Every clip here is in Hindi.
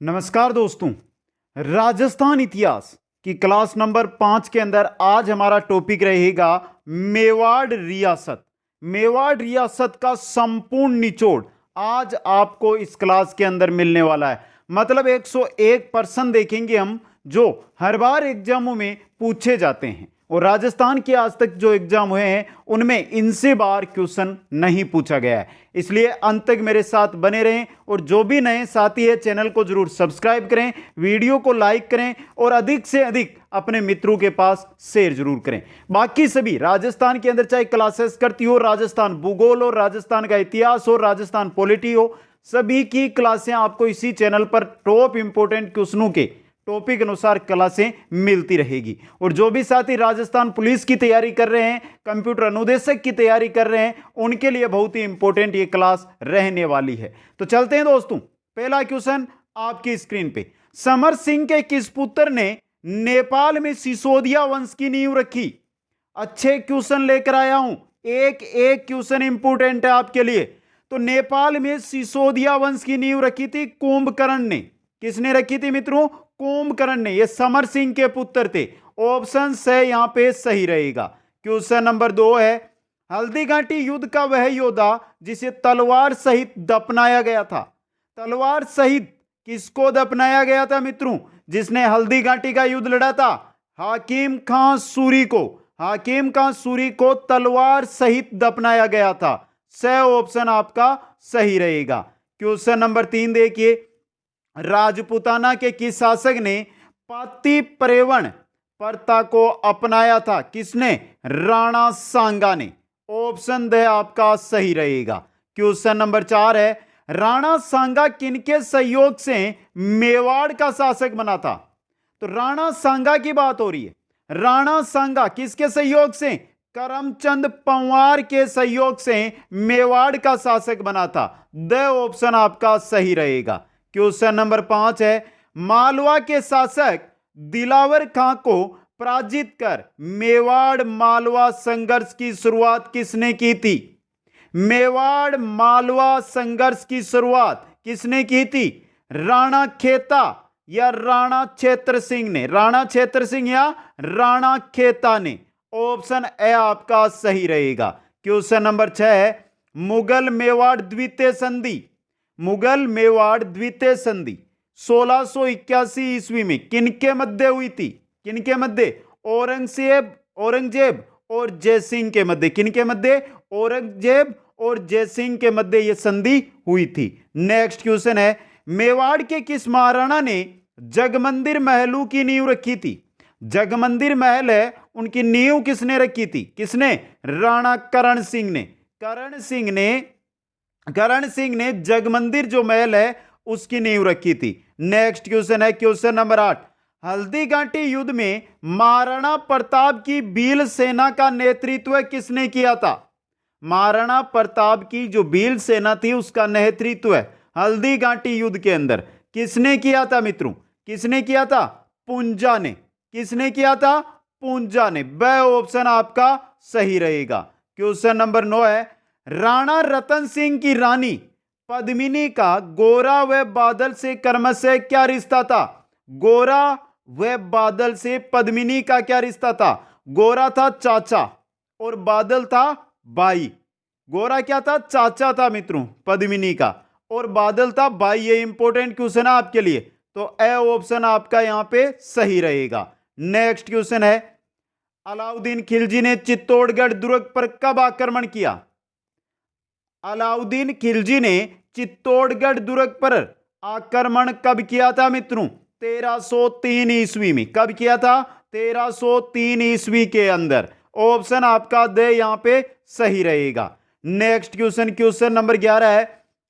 नमस्कार दोस्तों। राजस्थान इतिहास की क्लास नंबर 5 के अंदर आज हमारा टॉपिक रहेगा मेवाड़ रियासत। मेवाड़ रियासत का संपूर्ण निचोड़ आज आपको इस क्लास के अंदर मिलने वाला है। मतलब 101% देखेंगे हम, जो हर बार एग्जामों में पूछे जाते हैं और राजस्थान के आज तक जो एग्जाम हुए हैं उनमें इनसे बार क्वेश्चन नहीं पूछा गया है। इसलिए अंत तक मेरे साथ बने रहें और जो भी नए साथी है चैनल को जरूर सब्सक्राइब करें, वीडियो को लाइक करें और अधिक से अधिक अपने मित्रों के पास शेयर जरूर करें। बाकी सभी राजस्थान के अंदर चाहे क्लासेस करती हो, राजस्थान भूगोल हो, राजस्थान का इतिहास हो, राजस्थान पॉलिटी हो, सभी की क्लासें आपको इसी चैनल पर टॉप इंपोर्टेंट क्वेश्चनों के टॉपिक अनुसार क्लासें मिलती रहेगी। और जो भी साथी राजस्थान पुलिस की तैयारी कर रहे हैं, कंप्यूटर अनुदेशक की तैयारी कर रहे हैं, उनके लिए बहुत ही इंपॉर्टेंट ये क्लास रहने वाली है। तो चलते हैं दोस्तों, पहला क्वेश्चन आपकी स्क्रीन पे। समर सिंह के किस पुत्र ने नेपाल में सिसोदिया वंश की नींव रखी? अच्छे क्वेश्चन लेकर आया हूं, एक एक क्वेश्चन इंपॉर्टेंट है आपके लिए। तो नेपाल में सिसोदिया वंश की नींव रखी थी कुंभकर्ण ने। किसने रखी थी मित्रों? कुंभकर्ण ने। ये समर सिंह के पुत्र थे। ऑप्शन से यहां पे सही रहेगा। क्वेश्चन नंबर 2 है, हल्दीघाटी युद्ध का वह योद्धा जिसे तलवार सहित दफनाया गया था। तलवार सहित किसको दफनाया गया था मित्रों? जिसने हल्दीघाटी का युद्ध लड़ा था, हाकिम खां सूरी को। हाकिम खां सूरी को तलवार सहित दफनाया गया था। स ऑप्शन आपका सही रहेगा। क्वेश्चन नंबर 3 देखिए, राजपूताना के किस शासक ने पाती प्रेवण प्रथा को अपनाया था? किसने? राणा सांगा ने। ऑप्शन दे आपका सही रहेगा। क्वेश्चन नंबर 4 है, राणा सांगा किनके सहयोग से मेवाड़ का शासक बना था? तो राणा सांगा की बात हो रही है। राणा सांगा किसके सहयोग से? करमचंद पंवार के सहयोग से मेवाड़ का शासक बना था। द ऑप्शन आपका सही रहेगा। क्वेश्चन नंबर 5 है, मालवा के शासक दिलावर खां को पराजित कर मेवाड़ मालवा संघर्ष की शुरुआत किसने की थी? मेवाड़ मालवा संघर्ष की शुरुआत किसने की थी? राणा खेता या राणा क्षेत्र सिंह ने? राणा क्षेत्र सिंह या राणा खेता ने। ऑप्शन ए आपका सही रहेगा। क्वेश्चन नंबर 6 है, मुगल मेवाड़ द्वितीय संधि। मुगल मेवाड़ द्वितीय संधि 1681 ईस्वी में किनके मध्य हुई थी? किनके मध्य? औरंगजेब और जयसिंह के मध्य। किनके मध्य? औरंगजेब और जयसिंह के मध्य यह संधि हुई थी। नेक्स्ट क्वेश्चन है, मेवाड़ के किस महाराणा ने जगमंदिर महलों की नींव रखी थी? जगमंदिर महल है, उनकी नींव किसने रखी थी? किसने? राणा करण सिंह ने। करण सिंह ने जगमंदिर जो महल है उसकी नींव रखी थी। नेक्स्ट क्वेश्चन है, क्वेश्चन नंबर 8, हल्दीघाटी युद्ध में महाराणा प्रताप की भील सेना का नेतृत्व किसने किया था? महाराणा प्रताप की जो भील सेना थी उसका नेतृत्व हल्दीघाटी युद्ध के अंदर किसने किया था मित्रों? किसने किया था? पूंजा ने। किसने किया था? पूंजा ने। ब ऑप्शन आपका सही रहेगा। क्वेश्चन नंबर 9 है, राणा रतन सिंह की रानी पद्मिनी का गोरा व बादल से क्रमशः क्या रिश्ता था? गोरा व बादल से पद्मिनी का क्या रिश्ता था? गोरा था चाचा और बादल था भाई। गोरा क्या था? चाचा था मित्रों पद्मिनी का, और बादल था भाई। ये इंपॉर्टेंट क्वेश्चन है आपके लिए, तो ए ऑप्शन आपका यहां पे सही रहेगा। नेक्स्ट क्वेश्चन है, अलाउद्दीन खिलजी ने चित्तौड़गढ़ दुर्ग पर कब आक्रमण किया? अलाउद्दीन खिलजी ने चित्तौड़गढ़ दुर्ग पर आक्रमण कब किया था मित्रों? 1303 ईस्वी में। कब किया था? 1303 ईस्वी के अंदर। ऑप्शन आपका दे यहां पे सही रहेगा। नेक्स्ट क्वेश्चन, क्वेश्चन नंबर 11 है,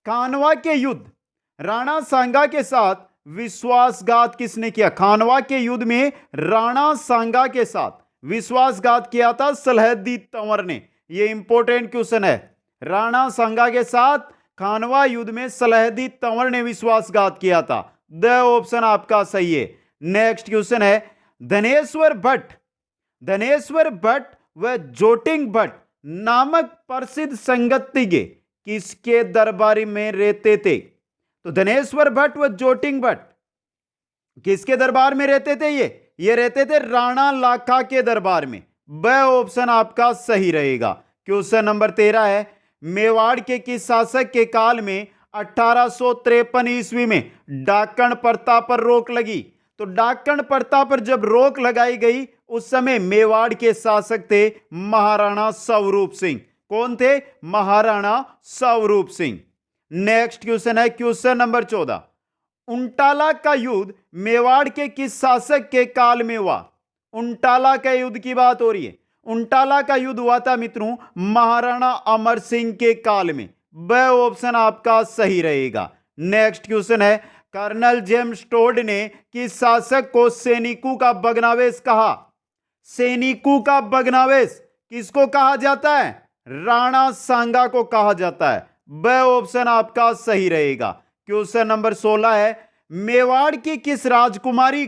खानवा के युद्ध राणा सांगा के साथ विश्वासघात किसने किया? खानवा के युद्ध में राणा सांगा के साथ विश्वासघात किया था सलहद्दी तंवर ने। यह इंपॉर्टेंट क्वेश्चन है। राणा सांगा के साथ खानवा युद्ध में सलहद्दी तंवर ने विश्वासघात किया था। द ऑप्शन आपका सही है। नेक्स्ट क्वेश्चन है, धनेश्वर भट्ट व जोटिंग भट्ट नामक प्रसिद्ध संगीतज्ञ किसके दरबार में रहते थे? तो धनेश्वर भट्ट व जोटिंग भट्ट किसके दरबार में रहते थे? ये रहते थे राणा लाखा के दरबार में। ब ऑप्शन आपका सही रहेगा। क्वेश्चन नंबर 13 है, मेवाड़ के किस शासक के काल में 1853 ईस्वी में डाकण प्रथा पर रोक लगी? तो डाकण प्रथा पर जब रोक लगाई गई उस समय मेवाड़ के शासक थे महाराणा स्वरूप सिंह। कौन थे? महाराणा स्वरूप सिंह। नेक्स्ट क्वेश्चन है क्वेश्चन नंबर 14, उंटाला का युद्ध मेवाड़ के किस शासक के काल में हुआ? उंटाला का युद्ध की बात हो रही है। उंटाला का युद्ध हुआ था मित्रों महाराणा अमर सिंह के काल में। ब ऑप्शन आपका सही रहेगा। नेक्स्ट क्वेश्चन है, कर्नल जेम्स टोड ने किस शासक को सैनिकों का भग्नावेश कहा? सैनिकों का भग्नावेश किसको कहा जाता है? राणा सांगा को कहा जाता है। ब ऑप्शन आपका सही रहेगा। क्वेश्चन नंबर 16 है, मेवाड़ की किस राजकुमारी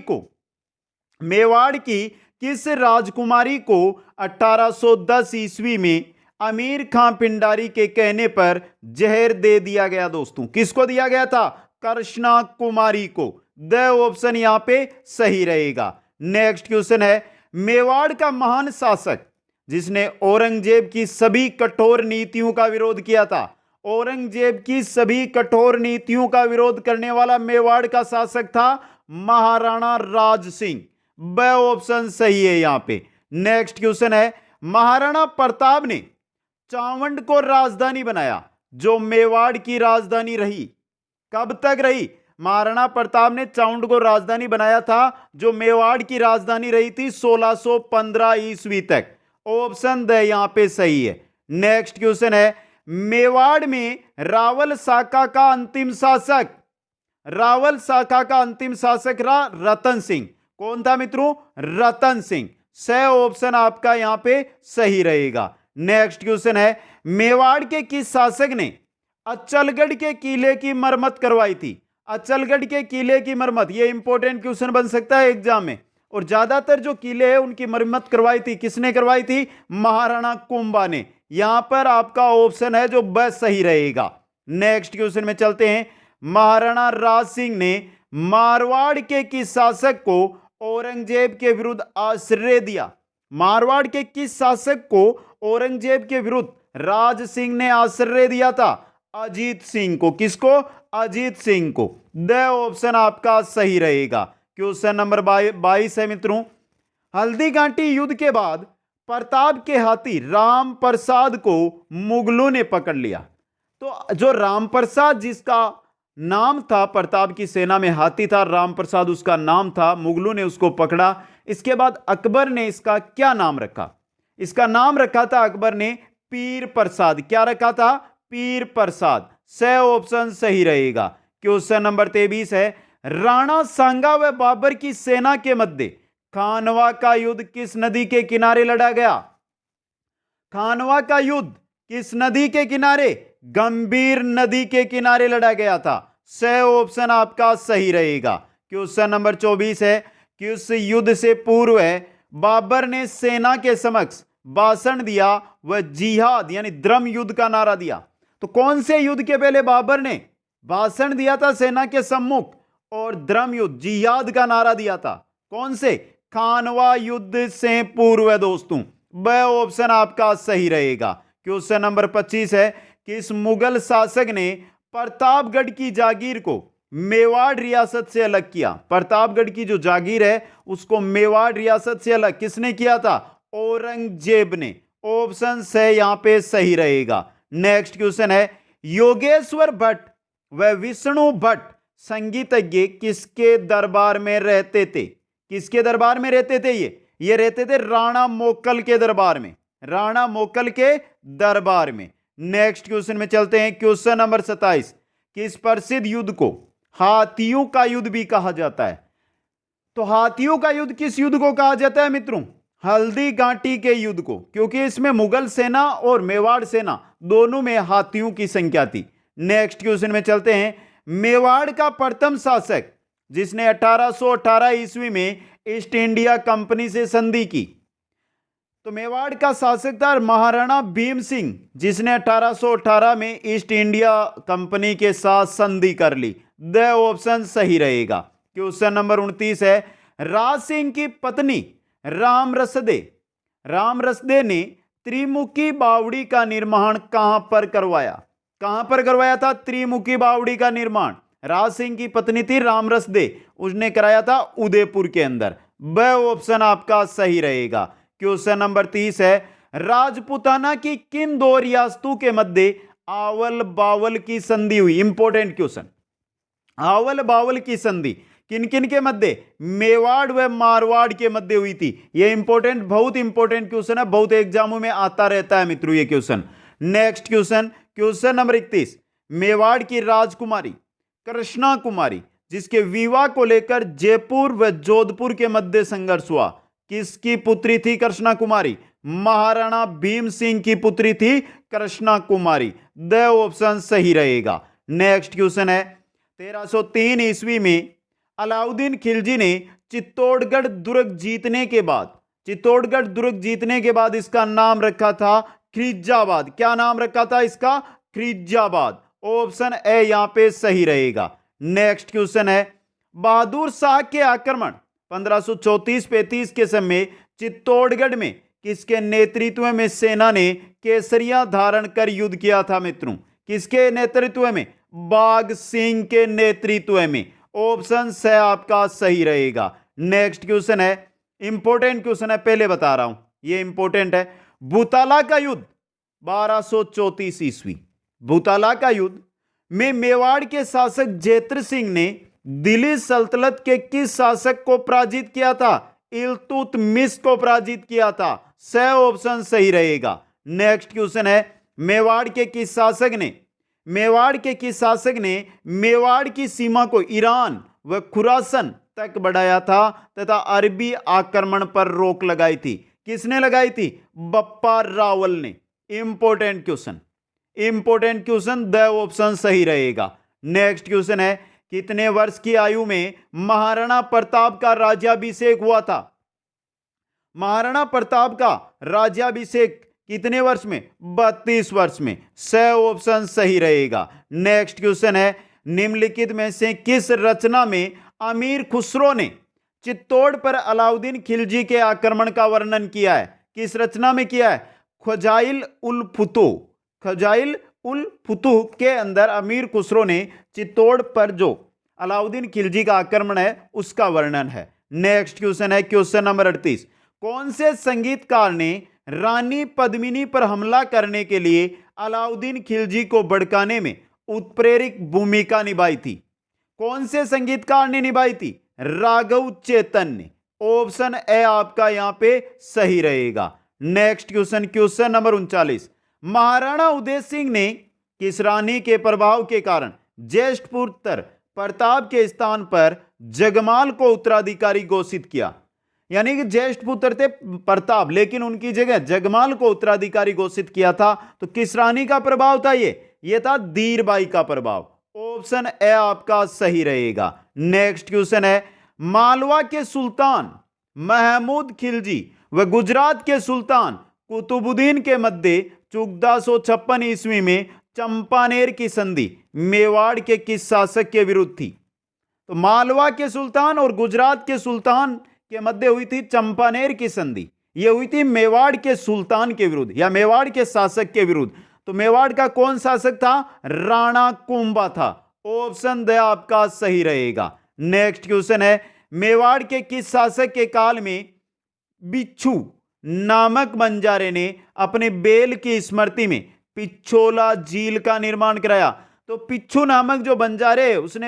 को 1810 ईस्वी में अमीर खां पिंडारी के कहने पर जहर दे दिया गया? दोस्तों किसको दिया गया था? कृष्णा कुमारी को। द ऑप्शन यहां पे सही रहेगा। नेक्स्ट क्वेश्चन है, मेवाड़ का महान शासक जिसने औरंगजेब की सभी कठोर नीतियों का विरोध किया था? औरंगजेब की सभी कठोर नीतियों का विरोध करने वाला मेवाड़ का शासक था महाराणा राज सिंह। ब ऑप्शन सही है यहां पे। नेक्स्ट क्वेश्चन है, महाराणा प्रताप ने चावंड को राजधानी बनाया जो मेवाड़ की राजधानी रही, कब तक रही? महाराणा प्रताप ने चावंड को राजधानी बनाया था जो मेवाड़ की राजधानी रही थी 1615 ईस्वी तक। ऑप्शन द यहां पे सही है। नेक्स्ट क्वेश्चन है, मेवाड़ में रावल शाखा का अंतिम शासक रहा रतन सिंह। कौन था मित्रों? रतन सिंह। स ऑप्शन आपका यहां पे सही रहेगा। नेक्स्ट क्वेश्चन है, मेवाड़ के किस शासक ने अचलगढ़ के किले की मरम्मत करवाई थी? अचलगढ़ के किले की मरम्मत, यह इंपॉर्टेंट क्वेश्चन बन सकता है एग्जाम में। और ज्यादातर जो किले हैं उनकी मरम्मत करवाई थी किसने करवाई थी? महाराणा कुंभा ने। यहां पर आपका ऑप्शन है जो बस सही रहेगा। नेक्स्ट क्वेश्चन में चलते हैं, महाराणा राज सिंह ने मारवाड़ के किस शासक को औरंगजेब के विरुद्ध आश्रय दिया? मारवाड़ के किस शासक को औरंगजेब के विरुद्ध राज सिंह ने आश्रय दिया था? अजीत सिंह को। किसको? अजीत सिंह को। द ऑप्शन आपका सही रहेगा। क्वेश्चन नंबर 22 है मित्रों, हल्दी घाटी युद्ध के बाद प्रताप के हाथी राम प्रसाद को मुगलों ने पकड़ लिया। तो जो राम प्रसाद जिसका नाम था, प्रताप की सेना में हाथी था, राम प्रसाद उसका नाम था, मुगलों ने उसको पकड़ा। इसके बाद अकबर ने इसका क्या नाम रखा? इसका नाम रखा था अकबर ने पीर प्रसाद। क्या रखा था? पीर प्रसाद। स ऑप्शन सही रहेगा। क्वेश्चन नंबर 23 है, राणा सांगा व बाबर की सेना के मध्य खानवा का युद्ध किस नदी के किनारे लड़ा गया? खानवा का युद्ध किस नदी के किनारे? गंभीर नदी के किनारे लड़ा गया था। स ऑप्शन आपका सही रहेगा। क्वेश्चन नंबर 24 है, किस युद्ध से पूर्व बाबर ने सेना के समक्ष भाषण दिया व जिहाद यानी द्रम युद्ध का नारा दिया? तो कौन से युद्ध के पहले बाबर ने भाषण दिया था सेना के सम्मुख और द्रम युद्ध जिहाद का नारा दिया था? कौन से? खानवा युद्ध से पूर्व है दोस्तों। ब ऑप्शन आपका सही रहेगा। क्वेश्चन नंबर 25 है, किस मुगल शासक ने प्रतापगढ़ की जागीर को मेवाड़ रियासत से अलग किया? प्रतापगढ़ की जो जागीर है उसको मेवाड़ रियासत से अलग किसने किया था? औरंगजेब ने। ऑप्शन से यहां पे सही रहेगा। नेक्स्ट क्वेश्चन है, योगेश्वर भट्ट व विष्णु भट्ट संगीतज्ञ किसके दरबार में रहते थे? किसके दरबार में रहते थे? ये रहते थे राणा मोक्कल के दरबार में। राणा मोक्कल के दरबार में। नेक्स्ट क्वेश्चन में चलते हैं। क्वेश्चन नंबर 27, किस प्रसिद्ध युद्ध को हाथियों का युद्ध भी कहा जाता है? तो हाथियों का युद्ध किस युद्ध को कहा जाता है मित्रों? हल्दी घाटी के युद्ध को, क्योंकि इसमें मुगल सेना और मेवाड़ सेना दोनों में हाथियों की संख्या थी। नेक्स्ट क्वेश्चन में चलते हैं, मेवाड़ का प्रथम शासक जिसने 1818 ईस्वी में ईस्ट इंडिया कंपनी से संधि की? तो मेवाड़ का शासक था महाराणा भीम सिंह जिसने 1818 में ईस्ट इंडिया कंपनी के साथ संधि कर ली। द ऑप्शन सही रहेगा। क्वेश्चन नंबर 29 है, राज सिंह की पत्नी रामरसदे ने त्रिमुखी बावड़ी का निर्माण कहां पर करवाया? कहां पर करवाया था त्रिमुखी बावड़ी का निर्माण? राज सिंह की पत्नी थी रामरसदे, उसने कराया था उदयपुर के अंदर। ब ऑप्शन आपका सही रहेगा। क्वेश्चन नंबर 30 है, राजपुताना की किन दो रियासतों के मध्य आवल बावल की संधि हुई? Important question. आवल बावल की संधि किन किन के मध्य? मेवाड़ व मारवाड़ के मध्य हुई थी। यह इंपॉर्टेंट, बहुत इंपॉर्टेंट क्वेश्चन है, बहुत एग्जामों में आता रहता है मित्रों ये question. Next question, question number 31, Mewar की राजकुमारी कृष्णा कुमारी जिसके विवाह को लेकर जयपुर व जोधपुर के मध्य संघर्ष हुआ, किसकी पुत्री थी कृष्णा कुमारी? महाराणा भीम सिंह की पुत्री थी कृष्णा कुमारी। द ऑप्शन सही रहेगा। नेक्स्ट क्वेश्चन है, 1303 ईस्वी में अलाउद्दीन खिलजी ने चित्तौड़गढ़ दुर्ग जीतने के बाद इसका नाम रखा था खिलजाबाद। क्या नाम रखा था इसका? खिलजाबाद। ऑप्शन ए यहां पे सही रहेगा। नेक्स्ट क्वेश्चन है, बहादुर शाह के आक्रमण 1534-35 के समय चित्तौड़गढ़ में किसके नेतृत्व में सेना ने केसरिया धारण कर युद्ध किया था मित्रों? किसके नेतृत्व में? बाघ सिंह के नेतृत्व में। ऑप्शन से आपका सही रहेगा। नेक्स्ट क्वेश्चन है, इंपॉर्टेंट क्वेश्चन है, पहले बता रहा हूं ये इंपॉर्टेंट है। भूताला का युद्ध 1234 ईस्वी, भूताला का युद्ध में मेवाड़ के शासक जेत्र सिंह ने दिल्ली सल्तनत के किस शासक को पराजित किया था? इल्तुतमिश को पराजित किया था। सही ऑप्शन सही रहेगा। नेक्स्ट क्वेश्चन है, मेवाड़ के किस शासक ने मेवाड़ की सीमा को ईरान व खुरासन तक बढ़ाया था तथा अरबी आक्रमण पर रोक लगाई थी? किसने लगाई थी? बप्पा रावल ने। इंपॉर्टेंट क्वेश्चन, द ऑप्शन सही रहेगा। नेक्स्ट क्वेश्चन है, कितने वर्ष की आयु में महाराणा प्रताप का राज्याभिषेक हुआ था? महाराणा प्रताप का राज्याभिषेक कितने वर्ष में? 32 वर्ष में। सही ऑप्शन सही रहेगा। नेक्स्ट क्वेश्चन है, निम्नलिखित में से किस रचना में अमीर खुसरो ने चित्तौड़ पर अलाउद्दीन खिलजी के आक्रमण का वर्णन किया है? किस रचना में किया है? ख्वाजाइल उल फुतूह के अंदर अमीर खुसरो ने चित्तौड़ पर जो अलाउद्दीन खिलजी का आक्रमण है उसका वर्णन है। नेक्स्ट क्वेश्चन है, क्वेश्चन नंबर 38, कौन से संगीतकार ने रानी पद्मिनी पर हमला करने के लिए अलाउद्दीन खिलजी को भड़काने में उत्प्रेरक भूमिका निभाई थी? कौन से संगीतकार ने निभाई थी? राघव चेतन ने। ऑप्शन ए आपका यहां पे सही रहेगा। Next question, question number 39, Maharana Uday Singh ने किस रानी के प्रभाव के कारण ज्येष्ठ पुत्र प्रताप के स्थान पर जगमाल को उत्तराधिकारी घोषित किया? यानी कि ज्येष्ठ पुत्र थे प्रताप, लेकिन उनकी जगह जगमाल को उत्तराधिकारी घोषित किया था। तो किस रानी का प्रभाव था? ये था धीरबाई का प्रभाव। ऑप्शन ए आपका सही रहेगा। नेक्स्ट क्वेश्चन है, मालवा के सुल्तान महमूद खिलजी व गुजरात के सुल्तान कुतुबुद्दीन के मध्य 1456 ईस्वी में चंपानेर की संधि मेवाड़ के किस शासक के विरुद्ध थी? तो मालवा के सुल्तान और गुजरात के सुल्तान के मध्य हुई थी चंपानेर की संधि। यह हुई थी मेवाड़ के सुल्तान के विरुद्ध या मेवाड़ के शासक के विरुद्ध। तो मेवाड़ का कौन शासक था? राणा कुंभा था। ऑप्शन द आपका सही रहेगा। नेक्स्ट क्वेश्चन है, मेवाड़ के किस शासक के काल में बिच्छू नामक बंजारे ने अपने बेल की स्मृति में पिछोला झील का निर्माण कराया? तो पिच्छू नामक जो बंजारे उसने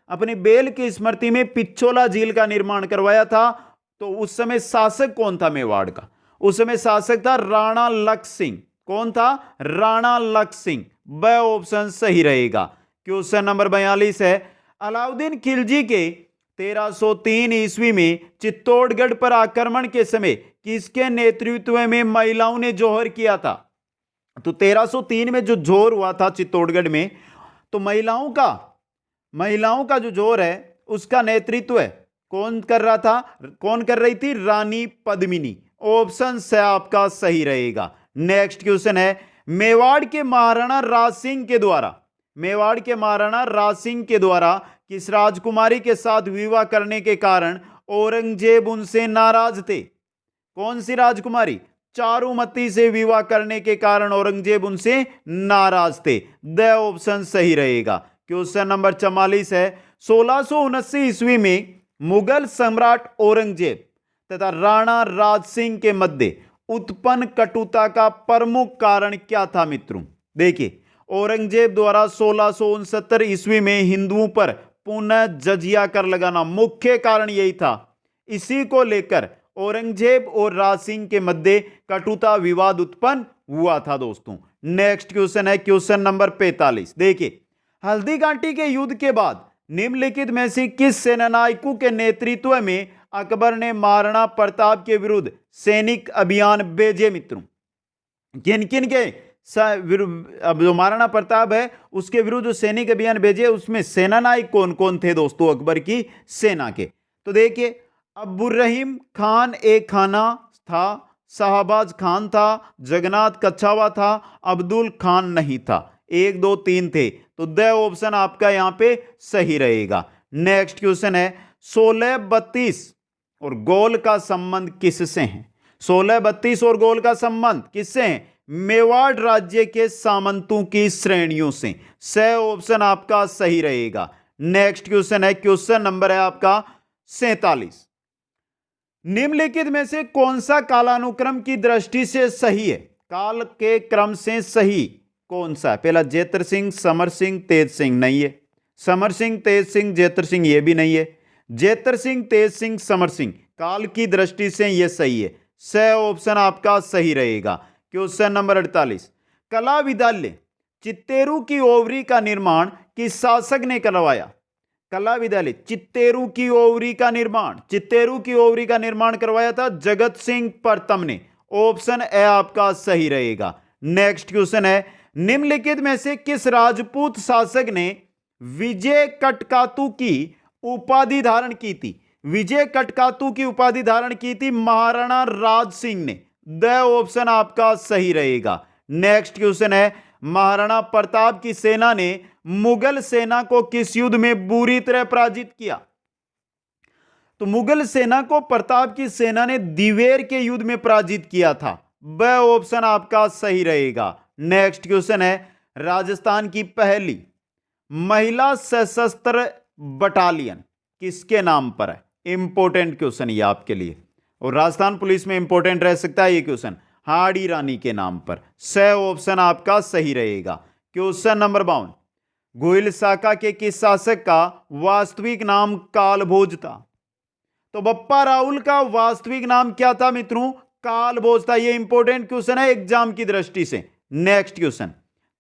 अपने बेल की स्मृति में पिछोला झील का निर्माण करवाया था। तो उस समय शासक कौन था मेवाड़ का? उस समय शासक था राणा लक्ष्मण। कौन था? राणा लक्ष्मण। ब ऑप्शन सही रहेगा। क्वेश्चन नंबर 42 है, अलाउद्दीन खिलजी के 1303 ईस्वी में चित्तौड़गढ़ पर आक्रमण के समय किसके नेतृत्व में महिलाओं ने जोहर किया था? तो 1303 में जो जोहर हुआ था चित्तौड़गढ़ में, तो महिलाओं का जो जोहर है उसका नेतृत्व कौन कर रहा था? कौन कर रही थी? रानी पद्मिनी। ऑप्शन से आपका सही रहेगा। नेक्स्ट क्वेश्चन है, मेवाड़ के महाराणा राज सिंह के द्वारा किस राजकुमारी के साथ विवाह करने के कारण औरंगजेब उनसे नाराज थे? कौन सी राजकुमारी? चारुमती से विवाह करने के कारण औरंगजेब उनसे नाराज थे। द ऑप्शन सही रहेगा। क्वेश्चन नंबर 44 है, 1679 ईस्वी में मुगल सम्राट औरंगजेब तथा राणा राज सिंह के मध्य उत्पन्न कटुता का प्रमुख कारण क्या था मित्रों? देखिए, औरंगजेब द्वारा 1669 ईस्वी में हिंदुओं पर पुनः जजिया कर लगाना मुख्य कारण यही था। इसी को लेकर औरंगजेब और राज सिंह के मध्य कटुता विवाद उत्पन्न हुआ था दोस्तों। नेक्स्ट क्वेश्चन है क्वेश्चन नंबर 45। देखिए, हल्दीघाटी के युद्ध के बाद निम्नलिखित में से किस सेनानायकों के नेतृत्व में अकबर ने महाराणा प्रताप के विरुद्ध सैनिक अभियान भेजे मित्रों? किन किन के अब जो महाराणा प्रताप है उसके विरुद्ध जो सैनिक अभियान भेजे, उसमें सेनानायक कौन कौन थे दोस्तों अकबर की सेना के? तो देखिए, अब्दुर्रहीम खान एक खाना था, शाहबाज खान था, जगन्नाथ कच्छावा था, अब्दुल खान नहीं था। 1 2 3 थे, तो द ऑप्शन आपका यहां पे सही रहेगा। नेक्स्ट क्वेश्चन है, 1632 और गोल का संबंध किससे है? 1632 और गोल का संबंध किससे है? मेवाड़ राज्य के सामंतों की श्रेणियों से। स ऑप्शन आपका सही रहेगा। नेक्स्ट क्वेश्चन है, क्वेश्चन नंबर है आपका 47। निम्नलिखित में से कौन सा कालानुक्रम की दृष्टि से सही है? काल के क्रम से सही कौन सा है? पहला जेतर सिंह, समर सिंह, तेज सिंह, नहीं है। समर सिंह, तेज सिंह, जेतर सिंह, ये भी नहीं है। जेतर सिंह, तेज सिंह, समर सिंह, काल की दृष्टि से यह सही है। स ऑप्शन आपका सही रहेगा। Question number 48। कला विद्यालय चित्तेरू की ओवरी का निर्माण किस शासक ने करवाया? कला विद्यालय चित्तेरू की ओवरी का निर्माण करवाया था जगत सिंह प्रथम ने। ऑप्शन ए आपका सही रहेगा। नेक्स्ट क्वेश्चन है, निम्नलिखित में से किस राजपूत शासक ने विजय कटकातु की उपाधि धारण की थी? विजय कटकातु की उपाधि धारण की थी महाराणा राज सिंह ने। द ऑप्शन आपका सही रहेगा। नेक्स्ट क्वेश्चन है, महाराणा प्रताप की सेना ने मुगल सेना को किस युद्ध में बुरी तरह पराजित किया? तो मुगल सेना को प्रताप की सेना ने दिवेर के युद्ध में पराजित किया था। ब ऑप्शन आपका सही रहेगा। नेक्स्ट क्वेश्चन है, राजस्थान की पहली महिला सशस्त्र बटालियन किसके नाम पर है? इंपॉर्टेंट क्वेश्चन ये आपके लिए, और राजस्थान पुलिस में इंपॉर्टेंट रह सकता है ये क्वेश्चन। हाड़ी रानी के नाम पर। स ऑप्शन आपका सही रहेगा। Question number 52। गोयल शाखा के किस शासक का वास्तविक नाम कालभोज था? तो बप्पा राहुल का वास्तविक नाम क्या था मित्रों? कालभोज था। यह इंपॉर्टेंट क्वेश्चन है एग्जाम की दृष्टि से। नेक्स्ट क्वेश्चन,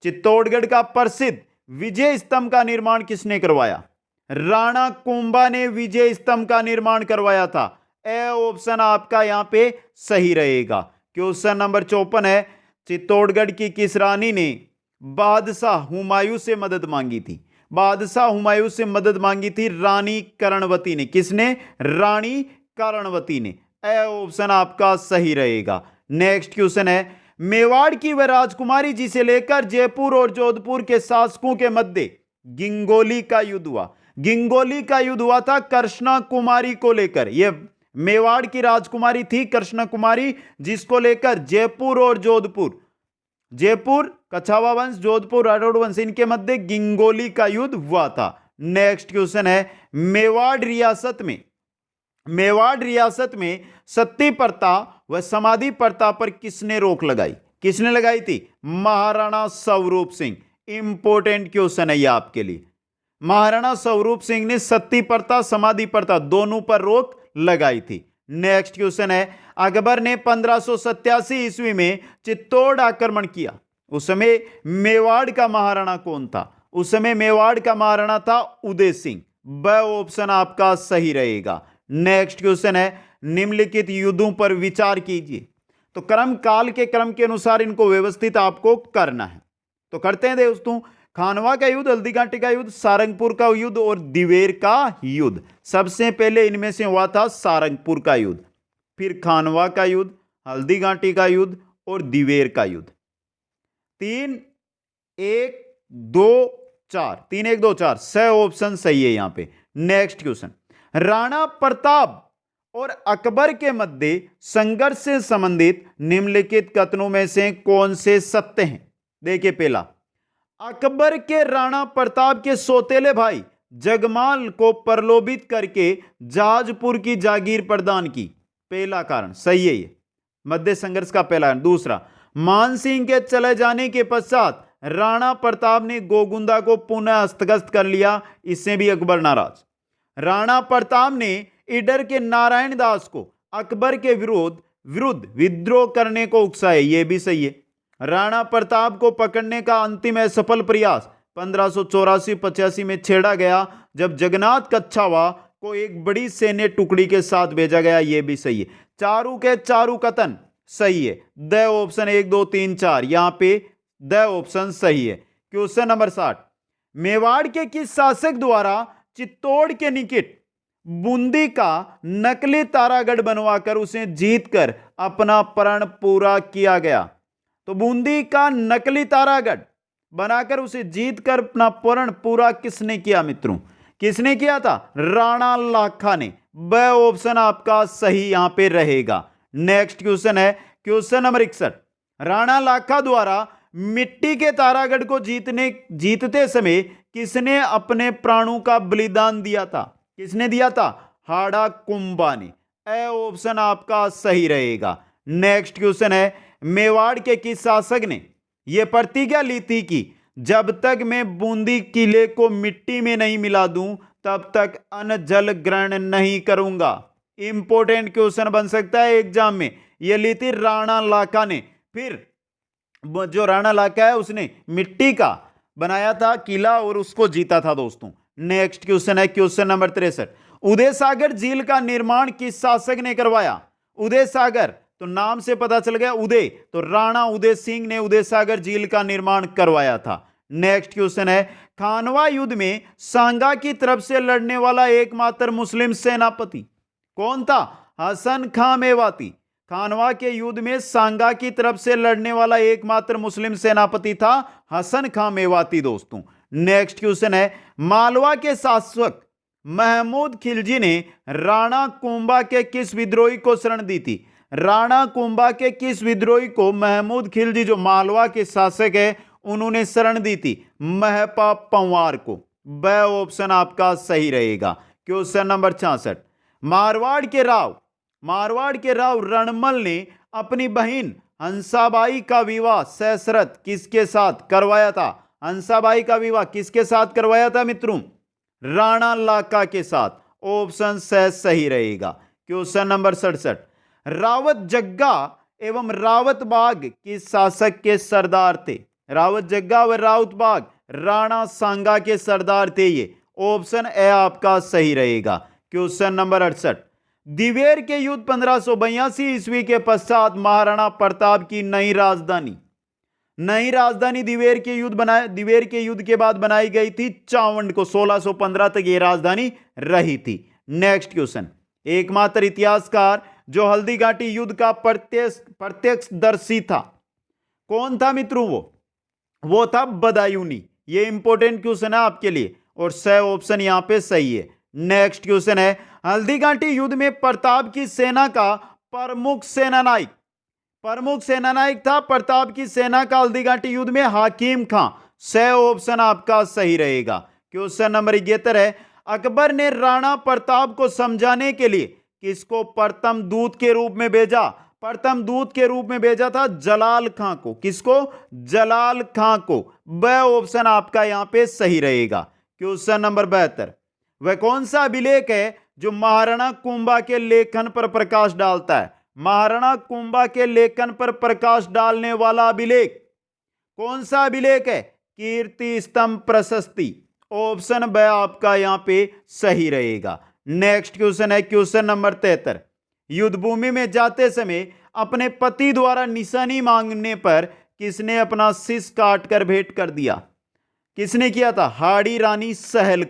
चित्तौड़गढ़ का प्रसिद्ध विजय स्तंभ का निर्माण किसने करवाया? राणा कुंभा ने विजय स्तंभ का निर्माण करवाया था। ए ऑप्शन आपका यहां पे सही रहेगा। क्वेश्चन नंबर 54 है, चित्तौड़गढ़ की किस रानी ने बादशाह हुमायूं से मदद मांगी थी? बादशाह हुमायूं से मदद मांगी थी रानी कर्णवती ने। किसने? रानी कर्णवती ने। ए ऑप्शन आपका सही रहेगा। नेक्स्ट क्वेश्चन है, मेवाड़ की वह राजकुमारी जिसे लेकर जयपुर और जोधपुर के शासकों के मध्य गिंगोली का युद्ध हुआ। गिंगोली का युद्ध हुआ था कृष्णा कुमारी को लेकर। यह मेवाड़ की राजकुमारी थी कृष्णा कुमारी, जिसको लेकर जयपुर और जोधपुर, जयपुर कछावा वंश, जोधपुर राठौड़ वंश, इनके मध्य गिंगोली का युद्ध हुआ था। नेक्स्ट क्वेश्चन है, मेवाड़ रियासत में सती प्रथा व समाधि प्रथा पर किसने रोक लगाई? किसने लगाई थी? महाराणा स्वरूप सिंह। इंपॉर्टेंट क्वेश्चन है यह आपके लिए। महाराणा स्वरूप सिंह ने सती प्रथा, समाधि प्रथा दोनों पर रोक लगाई थी। नेक्स्ट क्वेश्चन है, अकबर ने 1587 ईस्वी में चित्तौड़ आक्रमण किया। उस समय मेवाड़ का महाराणा कौन था? उस समय मेवाड़ का महाराणा था उदय सिंह। ब ऑप्शन आपका सही रहेगा। नेक्स्ट क्वेश्चन है, निम्नलिखित युद्धों पर विचार कीजिए। तो क्रम काल के क्रम के अनुसार इनको व्यवस्थित आपको करना है। तो करते हैं दोस्तों, खानवा का युद्ध, हल्दीघाटी का युद्ध, सारंगपुर का युद्ध और दिवेर का युद्ध। सबसे पहले इनमें से हुआ था सारंगपुर का युद्ध, फिर खानवा का युद्ध, हल्दीघाटी का युद्ध और दिवेर का युद्ध। 3, 1, 2 4, 3 1 2 4, स ऑप्शन सही है यहां पे। नेक्स्ट क्वेश्चन, राणा प्रताप और अकबर के मध्य संघर्ष से संबंधित निम्नलिखित कथनों में से कौन से सत्य हैं? देखिए पहला, अकबर के राणा प्रताप के सौतेले भाई जगमाल को प्रलोभित करके जाजपुर की जागीर प्रदान की। पहला कारण सही है ये, मध्य संघर्ष का पहला। दूसरा, मानसिंह के चले जाने के पश्चात राणा प्रताप ने गोगुंदा को पुनः हस्तगत कर लिया, इससे भी अकबर नाराज। राणा प्रताप ने इडर के नारायण दास को अकबर के विरुद्ध विद्रोह करने को उकसाया, यह भी सही है। राणा प्रताप को पकड़ने का अंतिम असफल प्रयास 1584-85 में छेड़ा गया, जब जगन्नाथ कच्छावा को एक बड़ी सैन्य टुकड़ी के साथ भेजा गया, यह भी सही है। चारू के चारू कथन सही है, द ऑप्शन 1 2 3 4 यहां पे द ऑप्शन सही है। क्वेश्चन नंबर 60, मेवाड़ के किस शासक द्वारा चित्तौड़ के निकट बूंदी का नकली तारागढ़ बनवाकर उसे जीतकर अपना प्रण पूरा किया गया? तो बूंदी का नकली तारागढ़ बनाकर उसे जीतकर अपना प्रण पूरा किसने किया मित्रों? किसने किया था? राणा लाखा ने। ब ऑप्शन आपका सही यहां पे रहेगा। नेक्स्ट क्वेश्चन है क्वेश्चन नंबर 61, राणा लाखा द्वारा मिट्टी के तारागढ़ को जीतते समय किसने अपने प्राणों का बलिदान दिया था? किसने दिया था? हाड़ा कुंभा ने। ए ऑप्शन आपका सही रहेगा। नेक्स्ट क्वेश्चन है, मेवाड़ के किस शासक ने यह प्रतिज्ञा ली थी कि जब तक मैं बूंदी किले को मिट्टी में नहीं मिला दूं तब तक अन्न जल ग्रहण नहीं करूंगा? इंपॉर्टेंट क्वेश्चन बन सकता है एग्जाम में। यह ली थी राणा लाखा ने। फिर जो राणा लाखा है उसने मिट्टी का बनाया था किला और उसको जीता था दोस्तों। नेक्स्ट क्वेश्चन है क्वेश्चन नंबर 63, उदय सागर झील का निर्माण किस शासक ने करवाया? उदय सागर तो नाम से पता चल गया, उदय तो राणा उदय सिंह ने उदय सागर झील का निर्माण करवाया था। नेक्स्ट क्वेश्चन है, खानवा युद्ध में सांगा की तरफ से लड़ने वाला एकमात्र मुस्लिम सेनापति कौन था? हसन खां मेवाती। खानवा के युद्ध में सांगा की तरफ से लड़ने वाला एकमात्र मुस्लिम सेनापति था हसन खां मेवाती दोस्तों। नेक्स्ट क्वेश्चन है, मालवा के शासक महमूद खिलजी ने राणा कुंभा के किस विद्रोही को शरण दी थी? राणा कुंभा के किस विद्रोही को महमूद खिलजी जो मालवा के शासक है उन्होंने शरण दी थी? महपा पंवार को। ब ऑप्शन आपका सही रहेगा। क्वेश्चन नंबर 66, मारवाड़ के राव रणमल ने अपनी बहन हंसाबाई का विवाह सशरत किसके साथ करवाया था? हंसाबाई का विवाह किसके साथ करवाया था मित्रों? राणा लाखा के साथ। ऑप्शन सही रहेगा। क्वेश्चन नंबर 67, रावत जग्गा एवं रावत बाग किस शासक के सरदार थे? रावत जग्गा व रावत बाग राणा सांगा के सरदार थे ये। ऑप्शन ए आपका सही रहेगा। क्वेश्चन नंबर 68, दिवेर के युद्ध 1582 ईस्वी के पश्चात महाराणा प्रताप की नई राजधानी दिवेर के युद्ध के बाद बनाई गई थी चावंड को। 1615 तक यह राजधानी रही थी। नेक्स्ट क्वेश्चन, एकमात्र इतिहासकार जो हल्दी घाटी युद्ध का प्रत्यक्षदर्शी था कौन था मित्रों? वो था बदायूनी। ये इंपॉर्टेंट क्वेश्चन है आपके लिए और स ऑप्शन यहां पे सही है। नेक्स्ट क्वेश्चन है, हल्दी घाटी युद्ध में प्रताप की सेना का प्रमुख सेनानायक था प्रताप की सेना का हल्दी घाटी युद्ध में हाकिम खां। स ऑप्शन आपका सही रहेगा। क्वेश्चन नंबर 71 है, अकबर ने राणा प्रताप को समझाने के लिए किसको प्रथम दूत के रूप में भेजा? प्रथम दूत के रूप में भेजा था जलाल खां को। किसको? जलाल खां को। ब ऑप्शन आपका यहां पे सही रहेगा। क्वेश्चन नंबर 72, वह कौन सा अभिलेख है जो महाराणा कुंभा के लेखन पर प्रकाश डालता है? महाराणा कुंभा के लेखन पर प्रकाश डालने वाला अभिलेख कौन सा अभिलेख है? कीर्ति स्तंभ प्रशस्ति। ऑप्शन ब आपका यहां पे सही रहेगा। नेक्स्ट क्वेश्चन है क्वेश्चन नंबर 73, युद्ध भूमि में जाते समय अपने पति द्वारा निशानी मांगने पर किसने अपना शीश काटकर भेंट कर दिया? किसने किया था? हाड़ी रानी सहल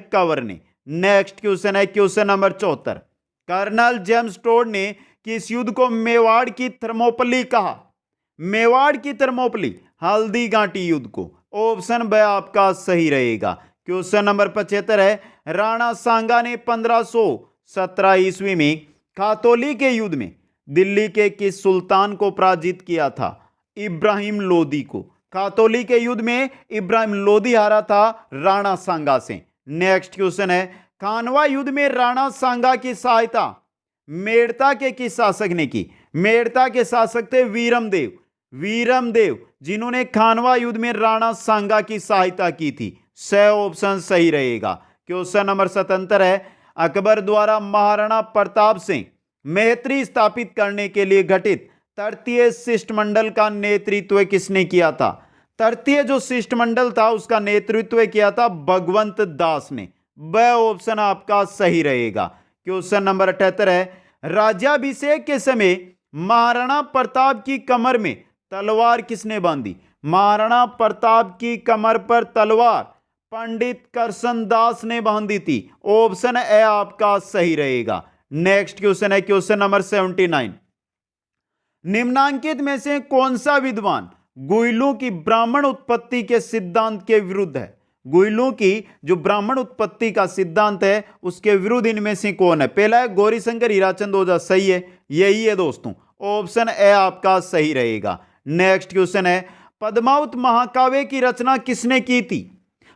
कंवर ने। नेक्स्ट क्वेश्चन है question number 74, colonel James Tod ने किस युद्ध को मेवाड़ की थर्मोपली कहा? मेवाड़ की थर्मोपली हल्दी घाटी युद्ध को। ऑप्शन ब आपका सही रहेगा। क्वेश्चन नंबर 75 है, राणा सांगा ने 1517 ईस्वी में खातौली के युद्ध में दिल्ली के किस सुल्तान को पराजित किया था? इब्राहिम लोदी को। खातौली के युद्ध में इब्राहिम लोदी हारा था राणा सांगा से। नेक्स्ट क्वेश्चन है, खानवा युद्ध में राणा सांगा की सहायता मेड़ता के किस शासक ने की? मेड़ता के शासक थे वीरमदेव। वीरमदेव जिन्होंने खानवा युद्ध में राणा सांगा की सहायता की थी। स ऑप्शन सही रहेगा। क्वेश्चन नंबर 77 है, अकबर द्वारा महाराणा प्रताप से मैत्री स्थापित करने के लिए गठित तृतीय शिष्टमंडल का नेतृत्व किसने किया था? तृतीय जो शिष्टमंडल था उसका नेतृत्व किया था भगवंत दास ने। ब ऑप्शन आपका सही रहेगा। क्वेश्चन नंबर 78 है, राज्याभिषेक के समय महाराणा प्रताप की कमर में तलवार किसने बांधी? महाराणा प्रताप की कमर पर तलवार पंडित करसनदास ने बांधी थी। ऑप्शन ए आपका सही रहेगा। नेक्स्ट क्वेश्चन है क्वेश्चन नंबर 79, निम्नांकित में से कौन सा विद्वान गुइलों की ब्राह्मण उत्पत्ति के सिद्धांत के विरुद्ध है? गुइलों की जो ब्राह्मण उत्पत्ति का सिद्धांत है उसके विरुद्ध इनमें से कौन है? पहला है गौरीशंकर हीराचंद ओझा, सही है, यही है दोस्तों। ऑप्शन ए आपका सही रहेगा। नेक्स्ट क्वेश्चन है, पद्मावत महाकाव्य की रचना किसने की थी?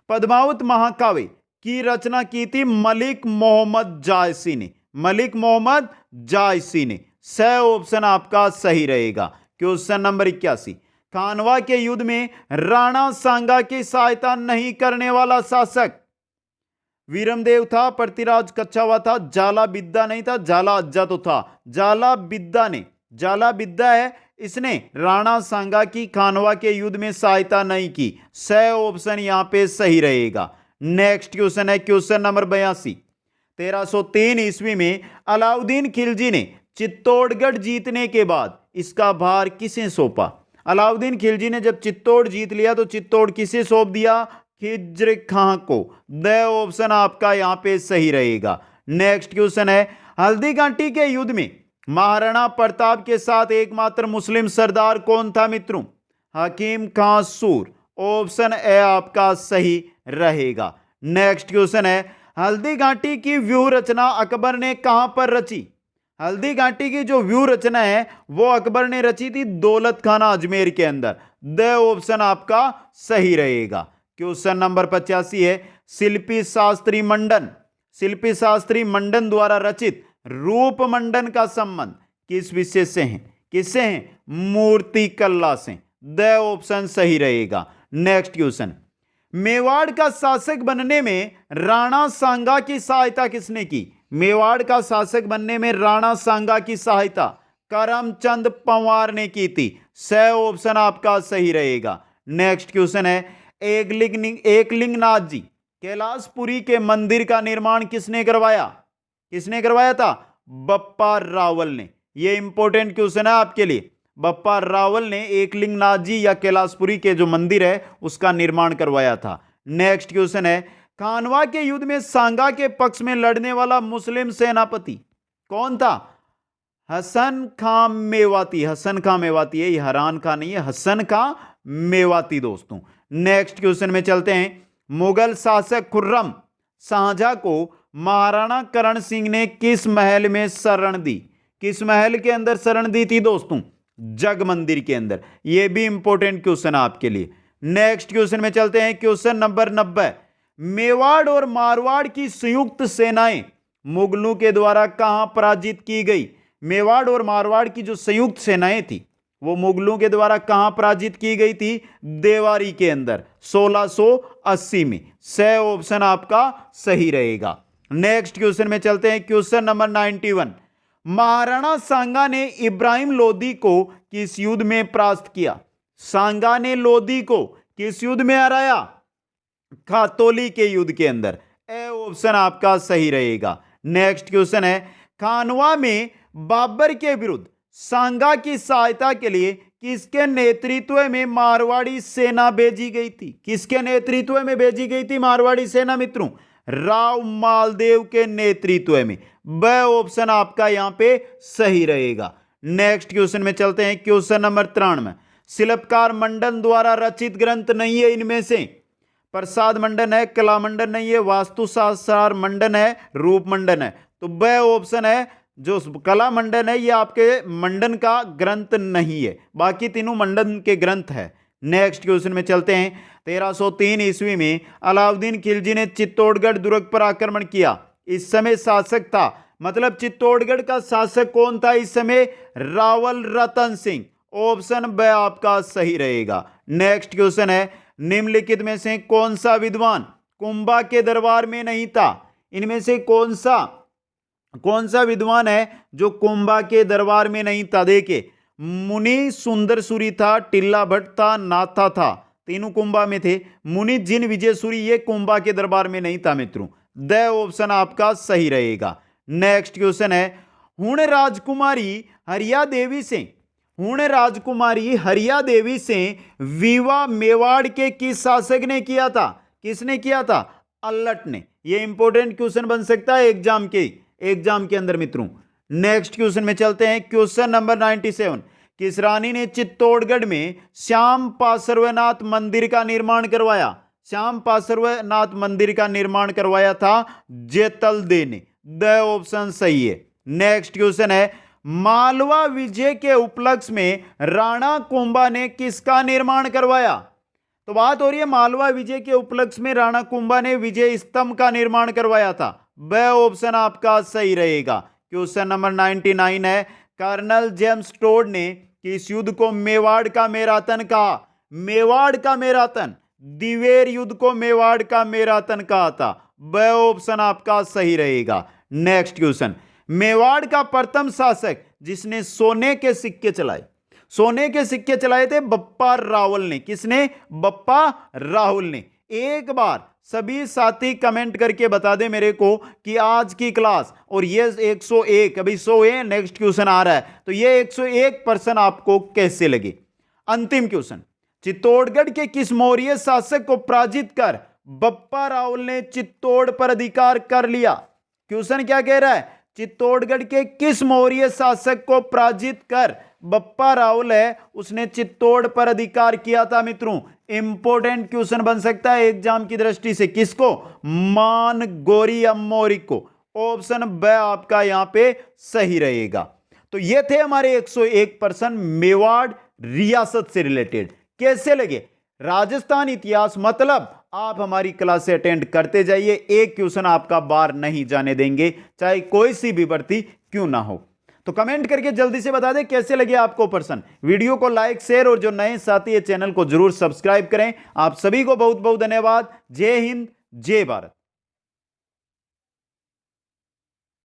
पद्मावत महाकाव्य की रचना की थी मलिक मोहम्मद जायसी ने। मलिक मोहम्मद जायसी ने। स ऑप्शन आपका सही रहेगा। क्वेश्चन नंबर 81, खानवा के युद्ध में राणा सांगा की सहायता नहीं करने वाला शासक वीरमदेव था, पृथ्वीराज कच्छावा था, जाला बिद्दा नहीं था, जाला अज्जा तो था। जाला बिद्दा ने, जाला बिद्दा है, इसने राणा सांगा की खानवा के युद्ध में सहायता नहीं की। स ऑप्शन यहां पे सही रहेगा। नेक्स्ट क्वेश्चन है क्वेश्चन नंबर 82, 1303 ईस्वी में अलाउद्दीन खिलजी ने चित्तौड़गढ़ जीतने के बाद इसका भार किसे सौंपा? अलाउद्दीन खिलजी ने जब चित्तौड़ जीत लिया तो चित्तौड़ किसे सौंप दिया? खिज्र खां को। द ऑप्शन आपका यहां पे सही रहेगा। नेक्स्ट क्वेश्चन है, हल्दी घाटी के युद्ध में महाराणा प्रताप के साथ एकमात्र मुस्लिम सरदार कौन था मित्रों? हकीम खां सूर। ऑप्शन ए आपका सही रहेगा। नेक्स्ट क्वेश्चन है, हल्दी घाटी की व्यूह रचना अकबर ने कहां पर रची? हल्दी घाटी की जो व्यूह रचना है वो अकबर ने रची थी दौलत खाना अजमेर के अंदर। द ऑप्शन आपका सही रहेगा। क्वेश्चन नंबर 85 है, शिल्पी शास्त्री मंडन, शिल्पी शास्त्री मंडन द्वारा रचित रूप मंडन का संबंध किस विषय से है? किससे है? मूर्ति कला से। द ऑप्शन सही रहेगा। नेक्स्ट क्वेश्चन, मेवाड़ का शासक बनने में राणा सांगा की सहायता किसने की? मेवाड़ का शासक बनने में राणा सांगा की सहायता करमचंद पंवार ने की थी। स ऑप्शन आपका सही रहेगा। नेक्स्ट क्वेश्चन है, एकलिंगनाथ जी कैलाशपुरी के मंदिर का निर्माण किसने करवाया? किसने करवाया था? बप्पा रावल ने। यह इंपॉर्टेंट क्वेश्चन है आपके लिए। बप्पा रावल ने एकलिंगनाथ जी या कैलाशपुरी के जो मंदिर है उसका निर्माण करवाया था। नेक्स्ट क्वेश्चन है, खानवा के युद्ध में सांगा के पक्ष में लड़ने वाला मुस्लिम सेनापति कौन था? हसन खां मेवाती। हसन खां मेवाती है, ये हरान खां नहीं है, हसन खां मेवाती दोस्तों। नेक्स्ट क्वेश्चन में चलते हैं, मुगल शासक खुर्रम शाहजहां को महाराणा करण सिंह ने किस महल में शरण दी? किस महल के अंदर शरण दी थी दोस्तों? जग मंदिर के अंदर। यह भी इंपॉर्टेंट क्वेश्चन है आपके लिए। नेक्स्ट क्वेश्चन में चलते हैं, क्वेश्चन नंबर 90, मेवाड़ और मारवाड़ की संयुक्त सेनाएं मुगलों के द्वारा कहां पराजित की गई? मेवाड़ और मारवाड़ की जो संयुक्त सेनाएं थी वो मुगलों के द्वारा कहां पराजित की गई थी? देवारी के अंदर 1680 में। स ऑप्शन आपका सही रहेगा। नेक्स्ट क्वेश्चन में चलते हैं, क्वेश्चन नंबर 91, महाराणा सांगा ने इब्राहिम लोदी को किस युद्ध में परास्त किया? सांगा ने लोदी को किस युद्ध में हराया? खातौली के युद्ध के अंदर। ए ऑप्शन आपका सही रहेगा। नेक्स्ट क्वेश्चन है, खानवा में बाबर के विरुद्ध सांगा की सहायता के लिए किसके नेतृत्व में मारवाड़ी सेना भेजी गई थी? किसके नेतृत्व में भेजी गई थी मारवाड़ी सेना मित्रों? राव मालदेव के नेतृत्व में। ब ऑप्शन आपका यहां पे सही रहेगा। नेक्स्ट क्वेश्चन में चलते हैं, क्वेश्चन नंबर 93, शिल्पकार मंडन द्वारा रचित ग्रंथ नहीं है इनमें से। प्रसाद मंडन है, कला मंडन नहीं है, वास्तुशास्त्र मंडन है, रूप मंडन है। तो ब ऑप्शन है जो कला मंडन है ये आपके मंडन का ग्रंथ नहीं है, बाकी तीनों मंडन के ग्रंथ है। नेक्स्ट क्वेश्चन में चलते हैं। 1303 ईस्वी में अलाउद्दीन खिलजी ने चित्तौड़गढ़ दुर्ग पर आक्रमण किया। इस समय शासक था, मतलब चित्तौड़गढ़ का शासक कौन था इस समय? रावल रतन सिंह। ऑप्शन ब आपका सही रहेगा। नेक्स्ट क्वेश्चन है, निम्नलिखित में से कौन सा विद्वान कुंभा के दरबार में नहीं था? इनमें से कौन सा विद्वान है जो कुंभा के दरबार में नहीं था? देखिए, मुनि सुंदर सूरी था, टिल्ला भट्ट था, नाथा था, तीनों कुंभा में थे। मुनि जिन विजय सूरी ये कुंभा के दरबार में नहीं था मित्रों। द ऑप्शन आपका सही रहेगा। नेक्स्ट क्वेश्चन है, हुण राजकुमारी हरिया देवी से विवाह मेवाड़ के किस शासक ने किया था? किसने किया था? अल्लट ने। यह इंपॉर्टेंट क्वेश्चन बन सकता है एग्जाम के अंदर मित्रों। नेक्स्ट क्वेश्चन में चलते हैं। क्वेश्चन नंबर 97, किस रानी ने चित्तौड़गढ़ में श्याम पार्श्वनाथ मंदिर का निर्माण करवाया? श्याम पार्श्वनाथ मंदिर का निर्माण करवाया था जेतल दे ने। द ऑप्शन सही है। नेक्स्ट क्वेश्चन है, मालवा विजय के उपलक्ष्य में राणा कुंभा ने किसका निर्माण करवाया? तो बात हो रही है मालवा विजय के उपलक्ष्य में राणा कुंभा ने विजय स्तंभ का निर्माण करवाया था। ब ऑप्शन आपका सही रहेगा। क्वेश्चन नंबर 99 है, कर्नल जेम्स टोड ने किस युद्ध को मेवाड़ का मैराथन कहा? मेवाड़ का मैराथन, दिवेर युद्ध को मेवाड़ का मैराथन कहा था। ब ऑप्शन आपका सही रहेगा। नेक्स्ट क्वेश्चन, मेवाड़ का प्रथम शासक जिसने सोने के सिक्के चलाए थे बप्पा रावल ने। किसने? बप्पा राहुल ने। एक बार सभी साथी कमेंट करके बता दे मेरे को कि आज की क्लास और ये 101, अभी 100 है, नेक्स्ट क्वेश्चन आ रहा है, तो ये 101% आपको कैसे लगे। अंतिम क्वेश्चन, चित्तौड़गढ़ के किस मौर्य शासक को पराजित कर बप्पा रावल ने चित्तौड़ पर अधिकार कर लिया? क्वेश्चन क्या कह रहा है? चित्तौड़गढ़ के किस मौर्य शासक को पराजित कर बप्पा रावल है उसने चित्तौड़ पर अधिकार किया था मित्रों। इंपॉर्टेंट क्वेश्चन बन सकता है एग्जाम की दृष्टि से। किसको? मान गौरी अमौरी को। ऑप्शन ब आपका यहां पे सही रहेगा। तो ये थे हमारे 101% मेवाड़ रियासत से रिलेटेड। कैसे लगे? राजस्थान इतिहास मतलब आप हमारी क्लास से अटेंड करते जाइए, एक क्वेश्चन आपका बार नहीं जाने देंगे, चाहे कोई सी भी भर्ती क्यों ना हो। तो कमेंट करके जल्दी से बता दें कैसे लगे आपको पर्सन। वीडियो को लाइक, शेयर और जो नए साथी है चैनल को जरूर सब्सक्राइब करें। आप सभी को बहुत बहुत धन्यवाद। जय हिंद, जय भारत।